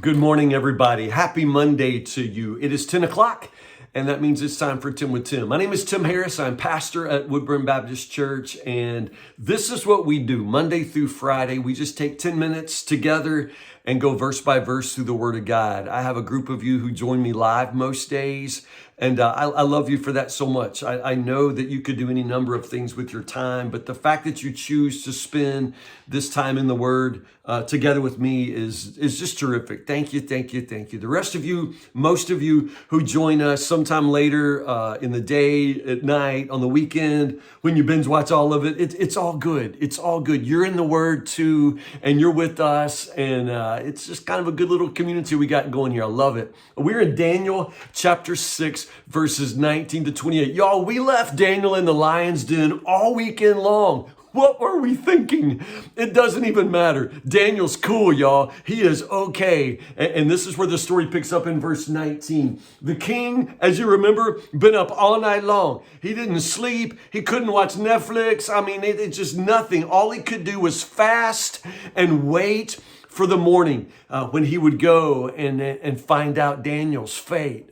Good morning, everybody. Happy Monday to you. It is 10 o'clock, and that means it's time for Tim with Tim. My name is Tim Harris. I'm pastor at Woodburn Baptist Church, and this is what we do Monday through Friday. We just take 10 minutes together and go verse by verse through the Word of God. I have a group of you who join me live most days, and I love you for that so much. I know that you could do any number of things with your time, but the fact that you choose to spend this time in the Word together with me is just terrific. Thank you, thank you, thank you. The rest of you, most of you who join us sometime later in the day, at night, on the weekend, when you binge watch all of it, it's all good. It's all good. You're in the Word too, and you're with us, and it's just kind of a good little community we got going here. I love it. We're in Daniel chapter 6, verses 19 to 28. Y'all, we left Daniel in the lion's den all weekend long. What were we thinking? It doesn't even matter. Daniel's cool, y'all. He is okay. And this is where the story picks up in verse 19. The king, as you remember, been up all night long. He didn't sleep. He couldn't watch Netflix. I mean, it's just nothing. All he could do was fast and wait for the morning when he would go and find out Daniel's fate.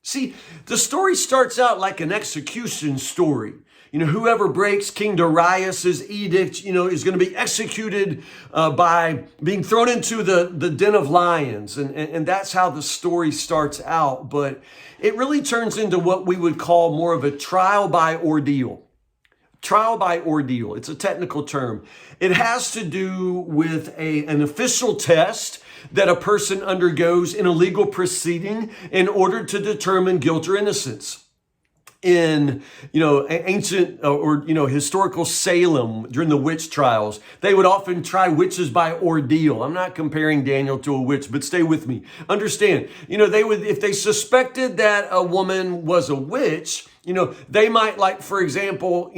See, the story starts out like an execution story. You know, whoever breaks King Darius's edict, is going to be executed by being thrown into the den of lions. And that's how the story starts out. But it really turns into what we would call more of a trial by ordeal. Trial by ordeal. It's a technical term. It has to do with an official test that a person undergoes in a legal proceeding in order to determine guilt or innocence. In, ancient or historical Salem during the witch trials, they would often try witches by ordeal. I'm not comparing Daniel to a witch, but stay with me. Understand, they would, if they suspected that a woman was a witch, they might, like, for example,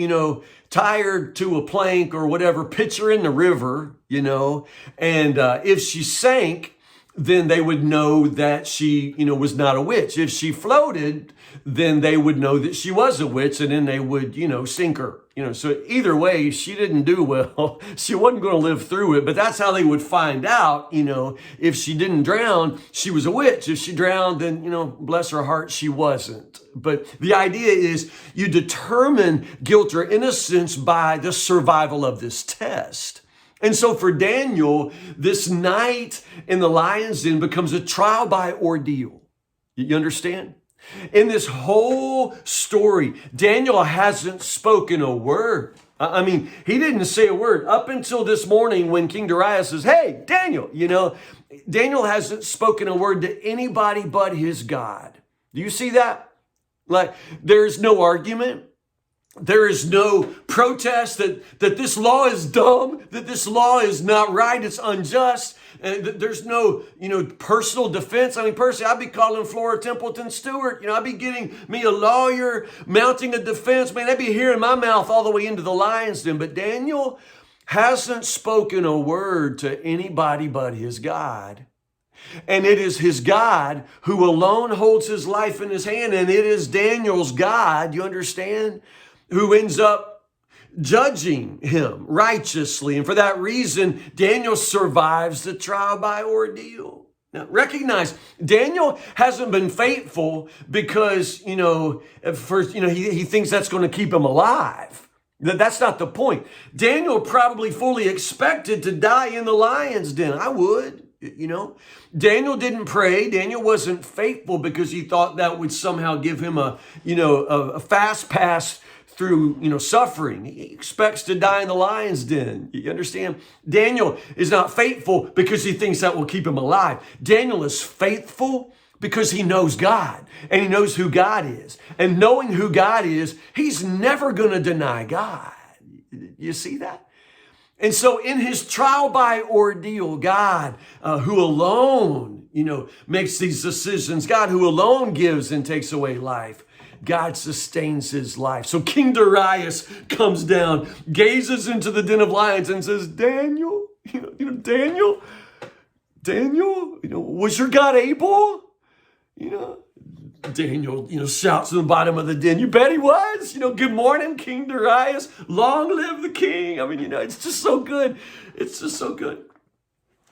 tie her to a plank or whatever, pitch her in the river, and if she sank, then they would know that she, was not a witch. If she floated, then they would know that she was a witch, and then they would, sink her. So either way, she didn't do well. She wasn't going to live through it, but that's how they would find out, if she didn't drown, she was a witch. If she drowned, then, bless her heart, she wasn't. But the idea is you determine guilt or innocence by the survival of this test. And so for Daniel, this night in the lion's den becomes a trial by ordeal. You understand? In this whole story, Daniel hasn't spoken a word. He didn't say a word up until this morning when King Darius says, "Hey, Daniel," Daniel hasn't spoken a word to anybody but his God. Do you see that? Like, there's no argument. There is no protest that this law is dumb, that this law is not right, it's unjust. And there's no, personal defense. Personally, I'd be calling Flora Templeton Stewart. I'd be getting me a lawyer, mounting a defense. Man, they'd be hearing my mouth all the way into the lion's den. But Daniel hasn't spoken a word to anybody but his God. And it is his God who alone holds his life in his hand. And it is Daniel's God, you understand, who ends up judging him righteously. And for that reason, Daniel survives the trial by ordeal. Now, recognize, Daniel hasn't been faithful because, at first, he thinks that's going to keep him alive. That's not the point. Daniel probably fully expected to die in the lion's den. I would. Daniel didn't pray. Daniel wasn't faithful because he thought that would somehow give him a fast pass through, suffering. He expects to die in the lion's den. You understand? Daniel is not faithful because he thinks that will keep him alive. Daniel is faithful because he knows God and he knows who God is. And knowing who God is, he's never going to deny God. You see that? And so in his trial by ordeal, God, who alone, makes these decisions, God who alone gives and takes away life, God sustains his life. So King Darius comes down, gazes into the den of lions and says, Daniel, Daniel, was your God able? Daniel, shouts to the bottom of the den. You bet he was. Good morning, King Darius. Long live the king. it's just so good. It's just so good.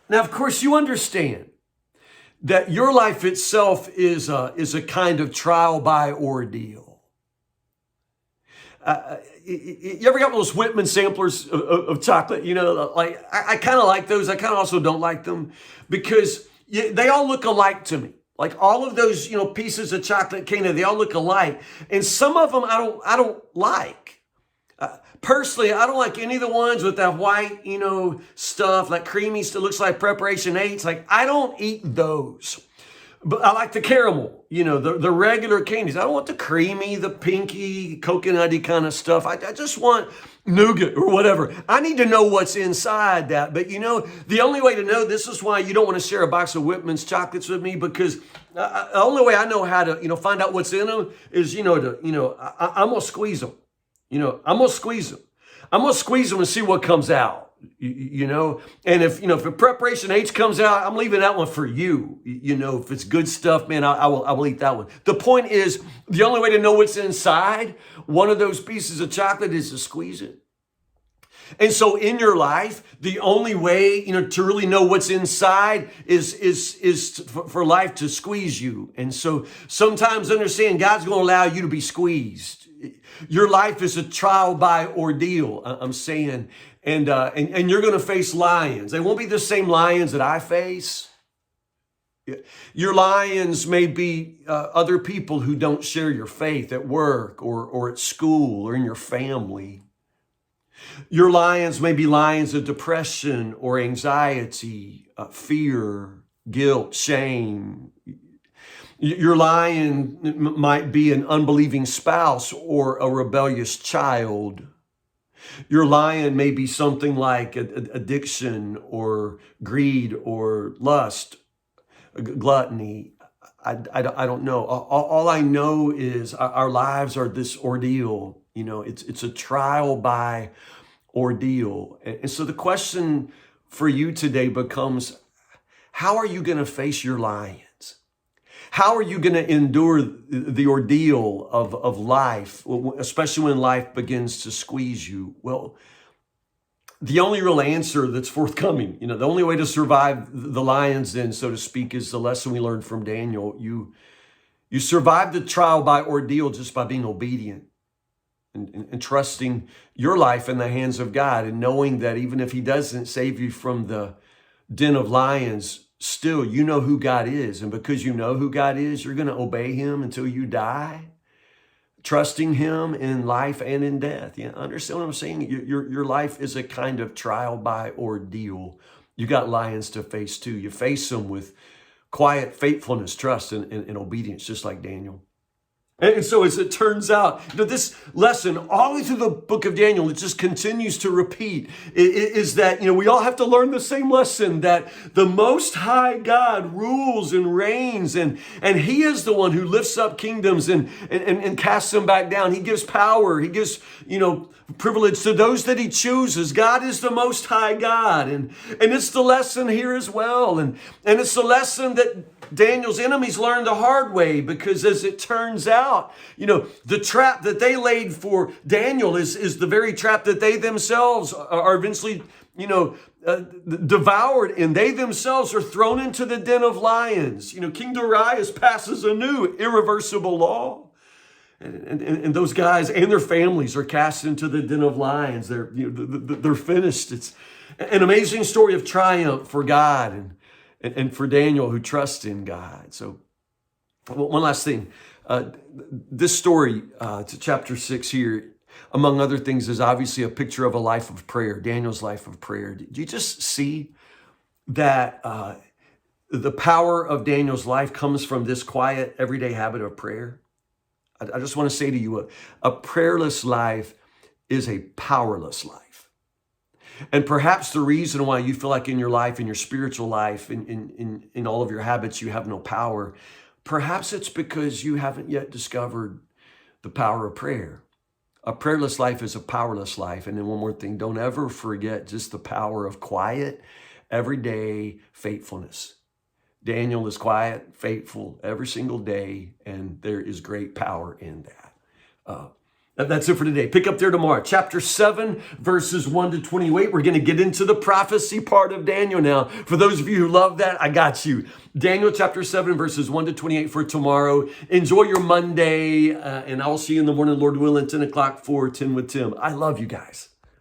Now, of course, you understand that your life itself is a kind of trial by ordeal. You ever got one of those Whitman samplers of chocolate? You know, like I kind of like those. I kind of also don't like them because they all look alike to me. Like all of those, pieces of chocolate candy, they all look alike. And some of them I don't like. Personally, I don't like any of the ones with that white, stuff, like creamy stuff, looks like Preparation 8. Like, I don't eat those. But I like the caramel, the regular candies. I don't want the creamy, the pinky, coconutty kind of stuff. I just want nougat or whatever. I need to know what's inside that. But, the only way to know, this is why you don't want to share a box of Whitman's chocolates with me, because the only way I know how to, find out what's in them is, I'm going to squeeze them. I'm going to squeeze them. I'm going to squeeze them and see what comes out. And if a Preparation H comes out, I'm leaving that one for you. If it's good stuff, man, I will eat that one. The point is, the only way to know what's inside one of those pieces of chocolate is to squeeze it. And so in your life, the only way, to really know what's inside is for life to squeeze you. And so sometimes understand God's going to allow you to be squeezed. Your life is a trial by ordeal, I'm saying. And you're going to face lions. They won't be the same lions that I face. Your lions may be other people who don't share your faith at work or at school or in your family. Your lions may be lions of depression or anxiety, fear, guilt, shame. Your lion might be an unbelieving spouse or a rebellious child. Your lion may be something like addiction or greed or lust, gluttony. I don't know. All I know is our lives are this ordeal. It's a trial by ordeal. And so the question for you today becomes, how are you going to face your lions? How are you going to endure the ordeal of life, especially when life begins to squeeze you? Well, the only real answer that's forthcoming, the only way to survive the lions then, so to speak, is the lesson we learned from Daniel. You survive the trial by ordeal just by being obedient and trusting your life in the hands of God, and knowing that even if he doesn't save you from the den of lions, still, you know who God is. And because you know who God is, you're going to obey him until you die, trusting him in life and in death. Understand what I'm saying? Your life is a kind of trial by ordeal. You got lions to face too. You face them with quiet faithfulness, trust, and obedience, just like Daniel. And so as it turns out, this lesson all the way through the book of Daniel, it just continues to repeat, is that, we all have to learn the same lesson, that the Most High God rules and reigns, and he is the one who lifts up kingdoms and casts them back down. He gives power. He gives, privilege to those that he chooses. God is the Most High God. And it's the lesson here as well. And it's the lesson that Daniel's enemies learned the hard way, because as it turns out, the trap that they laid for Daniel is the very trap that they themselves are eventually, devoured, and they themselves are thrown into the den of lions. King Darius passes a new irreversible law. And those guys and their families are cast into the den of lions. They're finished. It's an amazing story of triumph for God and for Daniel, who trusts in God. So one last thing. This story, to chapter 6 here, among other things, is obviously a picture of a life of prayer, Daniel's life of prayer. Do you just see that the power of Daniel's life comes from this quiet, everyday habit of prayer? I just want to say to you, a prayerless life is a powerless life. And perhaps the reason why you feel like in your life, in your spiritual life, in all of your habits, you have no power, perhaps it's because you haven't yet discovered the power of prayer. A prayerless life is a powerless life. And then one more thing, don't ever forget just the power of quiet, everyday faithfulness. Daniel is quiet, faithful every single day, and there is great power in that. That's it for today. Pick up there tomorrow. Chapter 7, verses 1 to 28. We're going to get into the prophecy part of Daniel now. For those of you who love that, I got you. Daniel chapter 7, verses 1 to 28 for tomorrow. Enjoy your Monday, and I'll see you in the morning, Lord willing, 10 o'clock for 10 with Tim. I love you guys.